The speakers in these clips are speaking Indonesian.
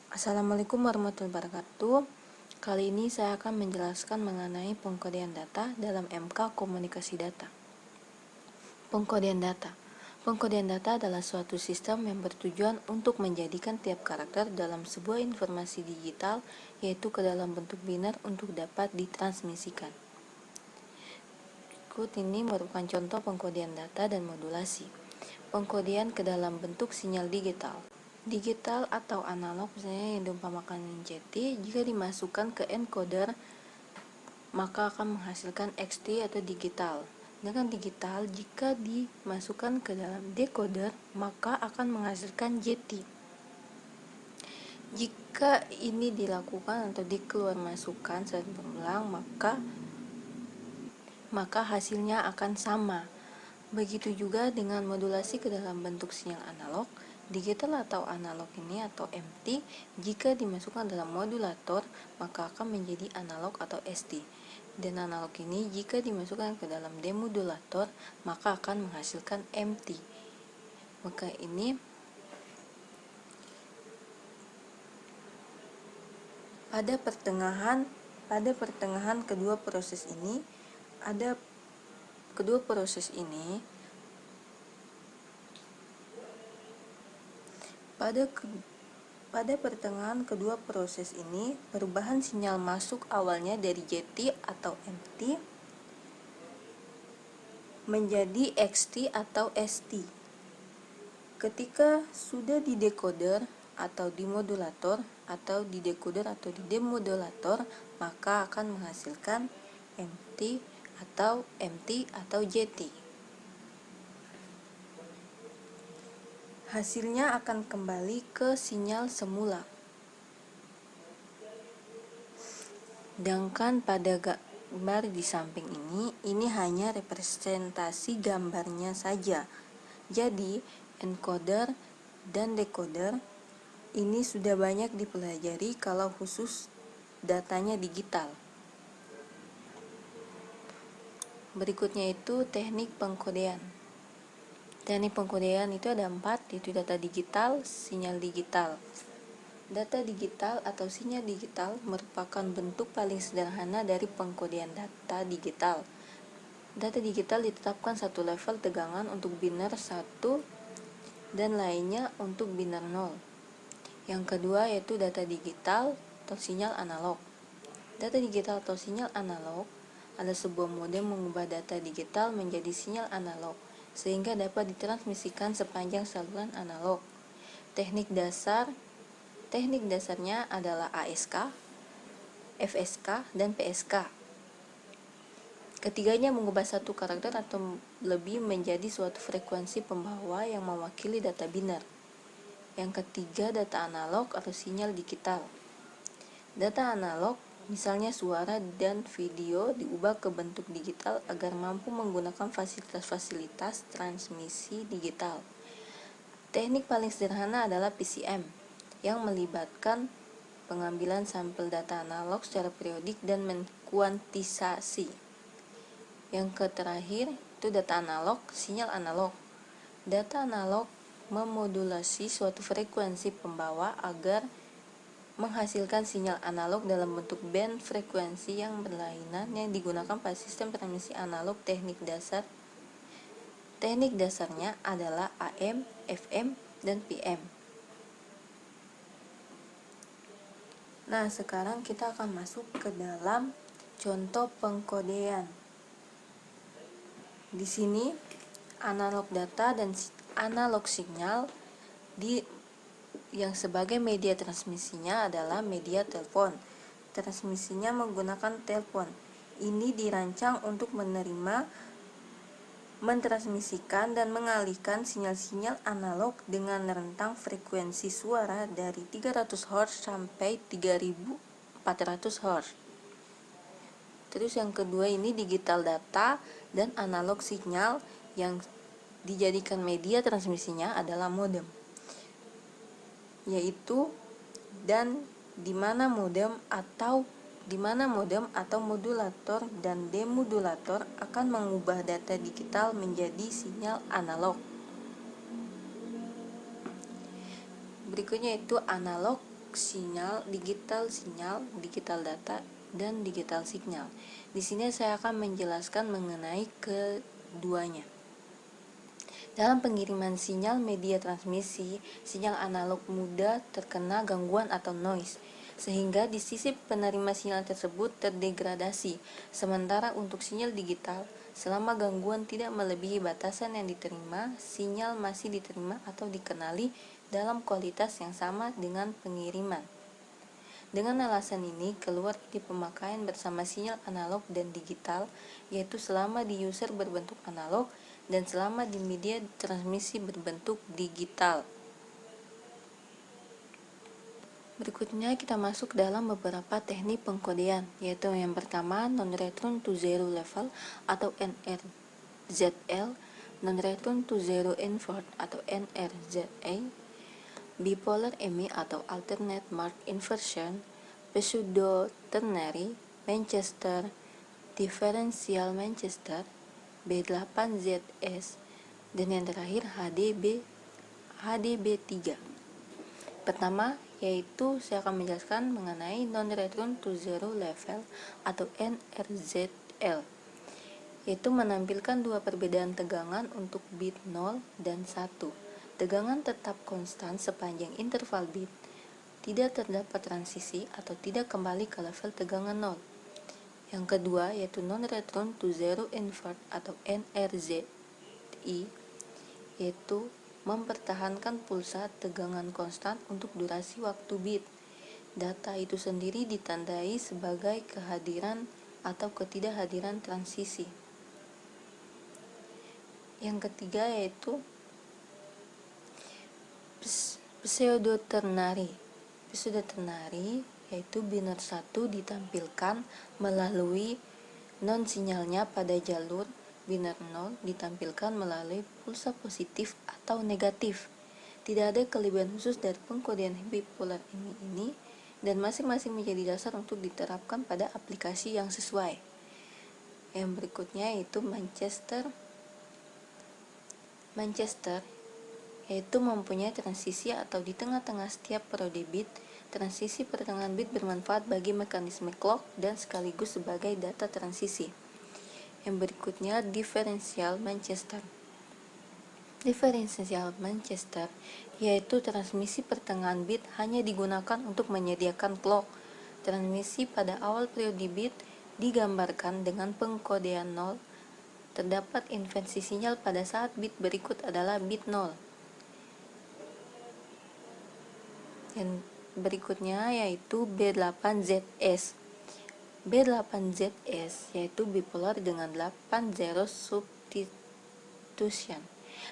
Assalamualaikum warahmatullahi wabarakatuh. Kali ini saya akan menjelaskan mengenai pengkodean data dalam MK Komunikasi Data. Pengkodean data. Pengkodean data adalah suatu sistem yang bertujuan untuk menjadikan tiap karakter dalam sebuah informasi digital, yaitu ke dalam bentuk biner untuk dapat ditransmisikan. Berikut ini merupakan contoh pengkodean data dan modulasi. Pengkodean ke dalam bentuk sinyal digital. Digital atau analog misalnya yang diumpamakan JT, jika dimasukkan ke encoder maka akan menghasilkan XT atau digital. Dengan digital, jika dimasukkan ke dalam decoder maka akan menghasilkan JT. Jika ini dilakukan atau dikeluar masukkan saat berulang, maka hasilnya akan sama. Begitu juga dengan modulasi ke dalam bentuk sinyal analog. Digital atau analog ini atau MT, jika dimasukkan dalam modulator maka akan menjadi analog atau ST. Dan analog ini jika dimasukkan ke dalam demodulator maka akan menghasilkan MT. Maka ini pada pertengahan kedua proses ini Pada pertengahan kedua proses ini, perubahan sinyal masuk awalnya dari JT atau MT menjadi XT atau ST. Ketika sudah di decoder atau di modulator atau di decoder atau di demodulator, maka akan menghasilkan MT atau JT. Hasilnya akan kembali ke sinyal semula. Sedangkan pada gambar di samping ini hanya representasi gambarnya saja. Jadi, encoder dan decoder ini sudah banyak dipelajari kalau khusus datanya digital. Berikutnya itu teknik pengkodean. Teknik pengkodean itu ada 4, yaitu data digital, sinyal digital. Data digital atau sinyal digital merupakan bentuk paling sederhana dari pengkodean data digital. Data digital ditetapkan satu level tegangan untuk biner 1 dan lainnya untuk biner 0. Yang kedua yaitu data digital atau sinyal analog. Data digital atau sinyal analog adalah sebuah modem mengubah data digital menjadi sinyal analog sehingga dapat ditransmisikan sepanjang saluran analog. Teknik dasarnya adalah ASK, FSK, dan PSK. Ketiganya mengubah satu karakter atau lebih menjadi suatu frekuensi pembawa yang mewakili data biner. Yang ketiga, data analog atau sinyal digital. Data analog, misalnya suara dan video, diubah ke bentuk digital agar mampu menggunakan fasilitas-fasilitas transmisi digital. Teknik paling sederhana adalah PCM, yang melibatkan pengambilan sampel data analog secara periodik dan menkuantisasi. Yang terakhir itu data analog, sinyal analog. Data analog memodulasi suatu frekuensi pembawa agar menghasilkan sinyal analog dalam bentuk band frekuensi yang berlainan yang digunakan pada sistem transmisi analog. Teknik dasarnya adalah AM, FM, dan PM. Nah, sekarang kita akan masuk ke dalam contoh pengkodean. Di sini analog data dan analog sinyal yang sebagai media transmisinya adalah media telepon. Transmisinya menggunakan telepon. Ini dirancang untuk mentransmisikan dan mengalihkan sinyal-sinyal analog dengan rentang frekuensi suara dari 300 Hz sampai 3400 Hz. Terus yang kedua ini digital data dan analog sinyal yang dijadikan media transmisinya adalah modem. Yaitu di mana modem atau modulator dan demodulator akan mengubah data digital menjadi sinyal analog. Berikutnya itu analog sinyal, digital data, dan digital signal. Di sini saya akan menjelaskan mengenai keduanya. Dalam pengiriman sinyal media transmisi, sinyal analog mudah terkena gangguan atau noise, sehingga di sisi penerima sinyal tersebut terdegradasi. Sementara untuk sinyal digital, selama gangguan tidak melebihi batasan yang diterima, sinyal masih diterima atau dikenali dalam kualitas yang sama dengan pengiriman. Dengan alasan ini, keluar ide pemakaian bersama sinyal analog dan digital, yaitu selama di user berbentuk analog dan selama di media transmisi berbentuk digital. Berikutnya kita masuk dalam beberapa teknik pengkodean, yaitu yang pertama non-return to zero level atau NRZL, non-return to zero invert atau NRZA, bipolar EMI atau alternate mark inversion, pseudo ternary Manchester, differential Manchester, B8ZS, dan yang terakhir HDB3. Pertama, yaitu saya akan menjelaskan mengenai non-return to zero level atau NRZL, yaitu menampilkan dua perbedaan tegangan untuk bit 0 dan 1. Tegangan tetap konstan sepanjang interval bit, tidak terdapat transisi atau tidak kembali ke level tegangan 0. Yang kedua yaitu non-return to zero invert atau NRZI, yaitu mempertahankan pulsa tegangan konstan untuk durasi waktu bit. Data itu sendiri ditandai sebagai kehadiran atau ketidakhadiran transisi. Yang ketiga yaitu pseudo ternary. Pseudo ternary yaitu biner 1 ditampilkan melalui non sinyalnya pada jalur, biner 0 ditampilkan melalui pulsa positif atau negatif. Tidak ada kelebihan khusus dari pengkodean bipolar ini dan masing-masing menjadi dasar untuk diterapkan pada aplikasi yang sesuai. Yang berikutnya yaitu Manchester yaitu mempunyai transisi atau di tengah-tengah setiap periode bit. Transisi pertengahan bit bermanfaat bagi mekanisme clock dan sekaligus sebagai data transisi. Yang berikutnya differential Manchester. Differential Manchester yaitu transmisi pertengahan bit hanya digunakan untuk menyediakan clock. Transmisi pada awal periode bit digambarkan dengan pengkodean 0. Terdapat inversi sinyal pada saat bit berikut adalah bit 0. Yang berikutnya yaitu B8ZS. B8ZS yaitu bipolar dengan 8 zero substitution.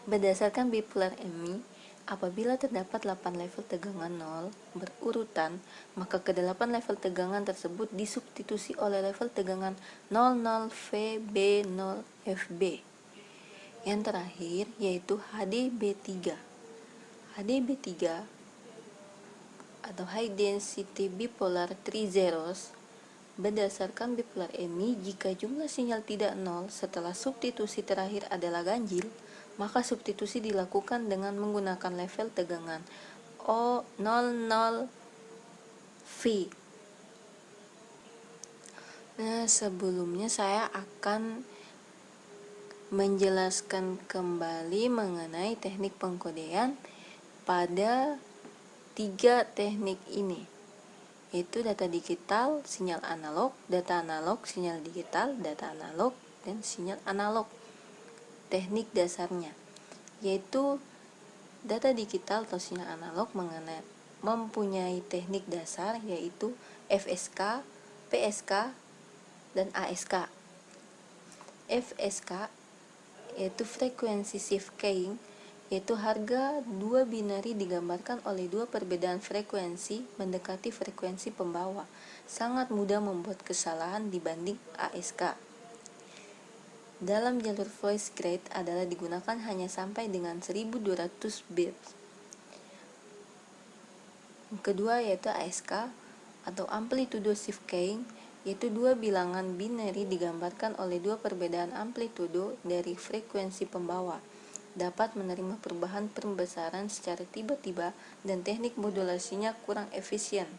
Berdasarkan bipolar EMI, apabila terdapat 8 level tegangan 0 berurutan, maka ke-8 level tegangan tersebut disubstitusi oleh level tegangan 00VB0FB. Yang terakhir yaitu HDB3. HDB3 atau High Density Bipolar 3 Zeros berdasarkan bipolar EMI, jika jumlah sinyal tidak 0 setelah substitusi terakhir adalah ganjil, maka substitusi dilakukan dengan menggunakan level tegangan O00V. Nah, sebelumnya saya akan menjelaskan kembali mengenai teknik pengkodean pada 3 teknik ini, yaitu data digital, sinyal analog, data analog, sinyal digital, data analog, dan sinyal analog. Teknik dasarnya yaitu data digital atau sinyal analog mempunyai teknik dasar yaitu FSK, PSK, dan ASK. FSK yaitu frequency shift keying, yaitu harga dua binari digambarkan oleh dua perbedaan frekuensi mendekati frekuensi pembawa. Sangat mudah membuat kesalahan dibanding ASK. Dalam jalur voice grade adalah digunakan hanya sampai dengan 1200 bits. Yang kedua yaitu ASK atau amplitudo shift keying, yaitu dua bilangan binary digambarkan oleh dua perbedaan amplitudo dari frekuensi pembawa. dapat menerima perubahan pembesaran secara tiba-tiba dan teknik modulasinya kurang efisien.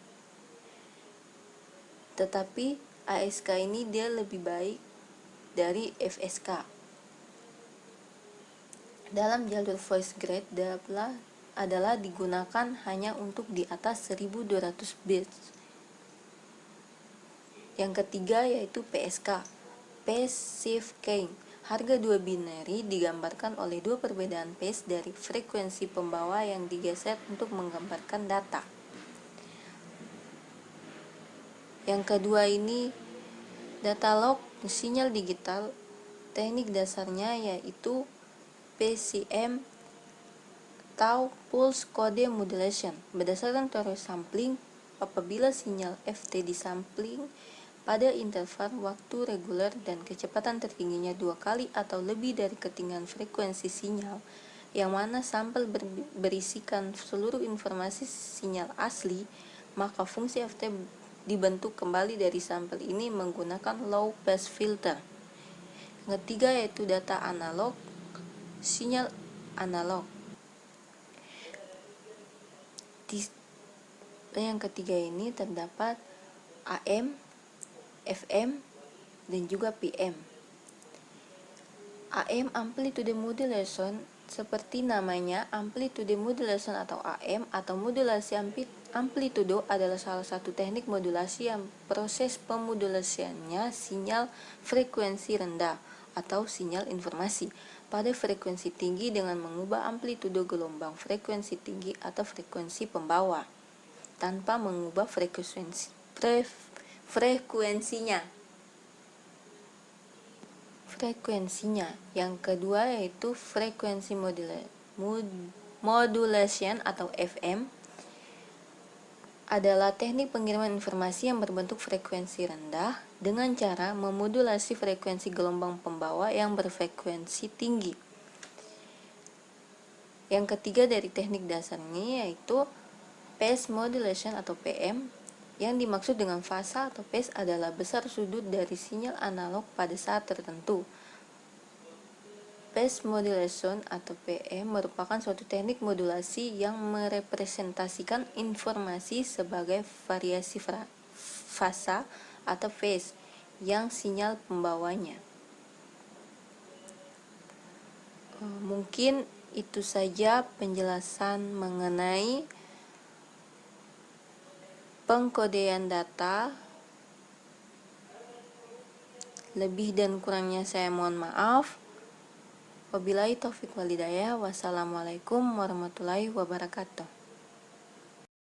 Tetapi ASK ini dia lebih baik dari FSK. Dalam jalur voice grade adalah digunakan hanya untuk di atas 1200 bits. Yang ketiga yaitu PSK, Phase Shift Keying. Harga dua binary digambarkan oleh dua perbedaan phase dari frekuensi pembawa yang digeser untuk menggambarkan data. Yang kedua ini data log sinyal digital. Teknik dasarnya yaitu PCM atau Pulse Code Modulation. Berdasarkan teori sampling, apabila sinyal FT disampling pada interval waktu reguler dan kecepatan tertingginya 2 kali atau lebih dari ketinggian frekuensi sinyal, yang mana sampel berisikan seluruh informasi sinyal asli, maka fungsi FT dibentuk kembali dari sampel ini menggunakan low pass filter. Yang ketiga yaitu data analog, sinyal analog. Yang ketiga ini terdapat AM, FM, dan juga PM. AM amplitude modulation, seperti namanya, amplitude modulation atau AM atau modulasi amplitudo adalah salah satu teknik modulasi yang proses pemodulasiannya sinyal frekuensi rendah atau sinyal informasi pada frekuensi tinggi dengan mengubah amplitudo gelombang frekuensi tinggi atau frekuensi pembawa tanpa mengubah frekuensinya. Yang kedua yaitu frekuensi modulation atau FM adalah teknik pengiriman informasi yang berbentuk frekuensi rendah dengan cara memodulasi frekuensi gelombang pembawa yang berfrekuensi tinggi. Yang ketiga dari teknik dasarnya yaitu phase modulation atau PM. Yang dimaksud dengan fasa atau phase adalah besar sudut dari sinyal analog pada saat tertentu. Phase modulation atau PM merupakan suatu teknik modulasi yang merepresentasikan informasi sebagai variasi fasa atau phase yang sinyal pembawanya. Mungkin itu saja penjelasan mengenai pengkodean data. Lebih dan kurangnya saya mohon maaf. Wabillahi taufiq walhidayah. Wassalamualaikum warahmatullahi wabarakatuh.